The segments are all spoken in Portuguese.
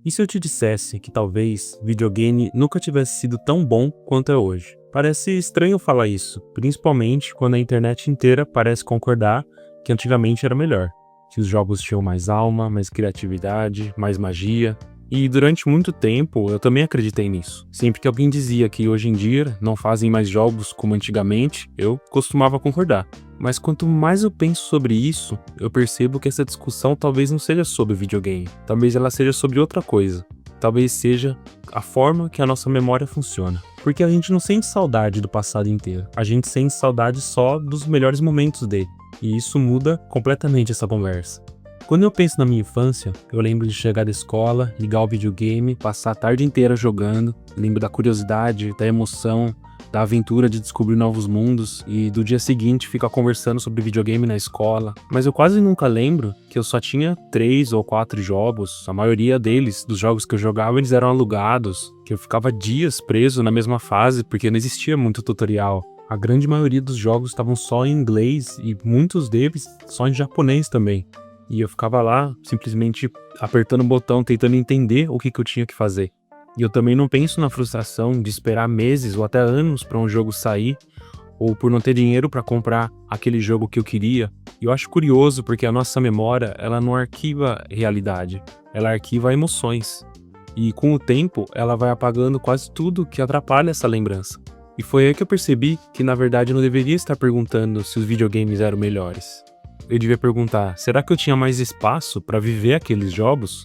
E se eu te dissesse que talvez videogame nunca tivesse sido tão bom quanto é hoje? Parece estranho falar isso, principalmente quando a internet inteira parece concordar que antigamente era melhor, que os jogos tinham mais alma, mais criatividade, mais magia. E durante muito tempo eu também acreditei nisso. Sempre que alguém dizia que hoje em dia não fazem mais jogos como antigamente, eu costumava concordar. Mas quanto mais eu penso sobre isso, eu percebo que essa discussão talvez não seja sobre videogame. Talvez ela seja sobre outra coisa. Talvez seja a forma que a nossa memória funciona. Porque a gente não sente saudade do passado inteiro. A gente sente saudade só dos melhores momentos dele. E isso muda completamente essa conversa. Quando eu penso na minha infância, eu lembro de chegar da escola, ligar o videogame, passar a tarde inteira jogando, lembro da curiosidade, da emoção, da aventura de descobrir novos mundos e do dia seguinte ficar conversando sobre videogame na escola. Mas eu quase nunca lembro que eu só tinha 3 ou 4 jogos, a maioria deles, dos jogos que eu jogava, eles eram alugados, que eu ficava dias preso na mesma fase porque não existia muito tutorial. A grande maioria dos jogos estavam só em inglês e muitos deles só em japonês também. E eu ficava lá, simplesmente apertando o botão, tentando entender o que eu tinha que fazer. E eu também não penso na frustração de esperar meses ou até anos para um jogo sair, ou por não ter dinheiro para comprar aquele jogo que eu queria. E eu acho curioso porque a nossa memória, ela não arquiva realidade, ela arquiva emoções. E com o tempo, ela vai apagando quase tudo que atrapalha essa lembrança. E foi aí que eu percebi que, na verdade, eu não deveria estar perguntando se os videogames eram melhores. Eu devia perguntar, será que eu tinha mais espaço para viver aqueles jogos?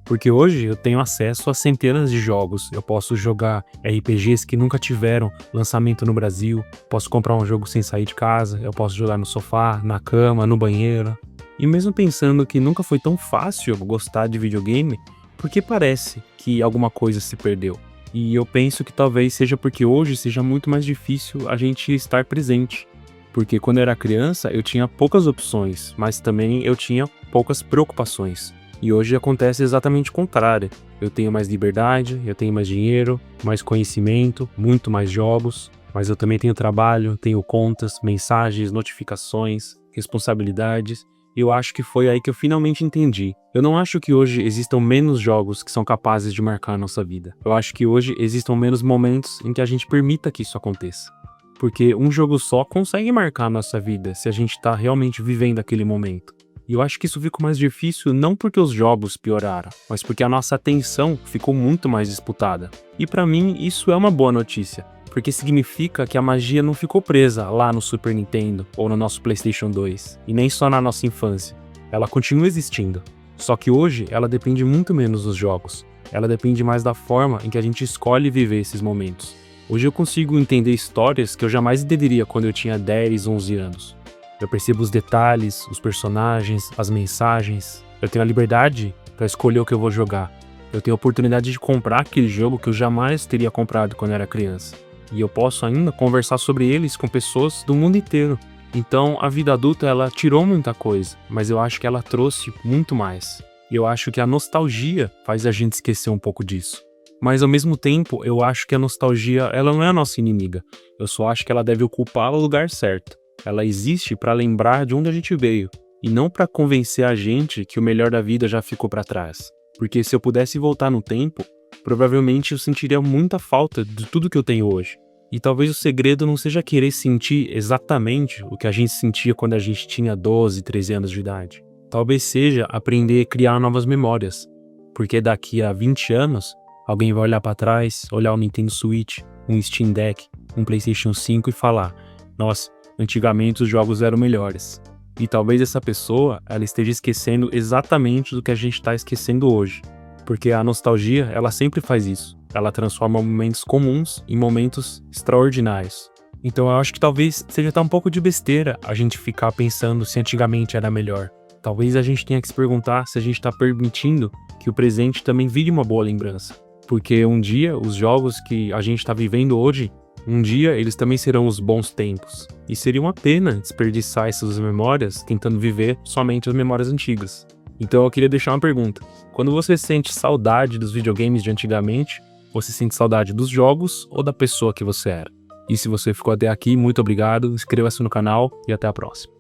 Porque hoje eu tenho acesso a centenas de jogos. Eu posso jogar RPGs que nunca tiveram lançamento no Brasil, posso comprar um jogo sem sair de casa, eu posso jogar no sofá, na cama, no banheiro. E mesmo pensando que nunca foi tão fácil gostar de videogame, porque parece que alguma coisa se perdeu. E eu penso que talvez seja porque hoje seja muito mais difícil a gente estar presente. Porque quando eu era criança eu tinha poucas opções, mas também eu tinha poucas preocupações. E hoje acontece exatamente o contrário. Eu tenho mais liberdade, eu tenho mais dinheiro, mais conhecimento, muito mais jogos, mas eu também tenho trabalho, tenho contas, mensagens, notificações, responsabilidades. E eu acho que foi aí que eu finalmente entendi. Eu não acho que hoje existam menos jogos que são capazes de marcar a nossa vida. Eu acho que hoje existam menos momentos em que a gente permita que isso aconteça. Porque um jogo só consegue marcar a nossa vida se a gente está realmente vivendo aquele momento. E eu acho que isso ficou mais difícil não porque os jogos pioraram, mas porque a nossa atenção ficou muito mais disputada. E pra mim isso é uma boa notícia, porque significa que a magia não ficou presa lá no Super Nintendo ou no nosso PlayStation 2, e nem só na nossa infância. Ela continua existindo. Só que hoje ela depende muito menos dos jogos. Ela depende mais da forma em que a gente escolhe viver esses momentos. Hoje eu consigo entender histórias que eu jamais entenderia quando eu tinha 10, 11 anos. Eu percebo os detalhes, os personagens, as mensagens. Eu tenho a liberdade para escolher o que eu vou jogar. Eu tenho a oportunidade de comprar aquele jogo que eu jamais teria comprado quando era criança. E eu posso ainda conversar sobre eles com pessoas do mundo inteiro. Então a vida adulta ela tirou muita coisa, mas eu acho que ela trouxe muito mais. E eu acho que a nostalgia faz a gente esquecer um pouco disso. Mas ao mesmo tempo, eu acho que a nostalgia, ela não é a nossa inimiga. Eu só acho que ela deve ocupar o lugar certo. Ela existe para lembrar de onde a gente veio, e não para convencer a gente que o melhor da vida já ficou para trás. Porque se eu pudesse voltar no tempo, provavelmente eu sentiria muita falta de tudo que eu tenho hoje. E talvez o segredo não seja querer sentir exatamente o que a gente sentia quando a gente tinha 12, 13 anos de idade. Talvez seja aprender a criar novas memórias. Porque daqui a 20 anos, alguém vai olhar para trás, olhar um Nintendo Switch, um Steam Deck, um PlayStation 5 e falar: nossa, antigamente os jogos eram melhores. E talvez essa pessoa ela esteja esquecendo exatamente do que a gente está esquecendo hoje. Porque a nostalgia, ela sempre faz isso. Ela transforma momentos comuns em momentos extraordinários. Então eu acho que talvez seja até um pouco de besteira a gente ficar pensando se antigamente era melhor. Talvez a gente tenha que se perguntar se a gente está permitindo que o presente também vire uma boa lembrança. Porque um dia, os jogos que a gente está vivendo hoje, um dia eles também serão os bons tempos. E seria uma pena desperdiçar essas memórias tentando viver somente as memórias antigas. Então eu queria deixar uma pergunta. Quando você sente saudade dos videogames de antigamente, você sente saudade dos jogos ou da pessoa que você era? E se você ficou até aqui, muito obrigado, inscreva-se no canal e até a próxima.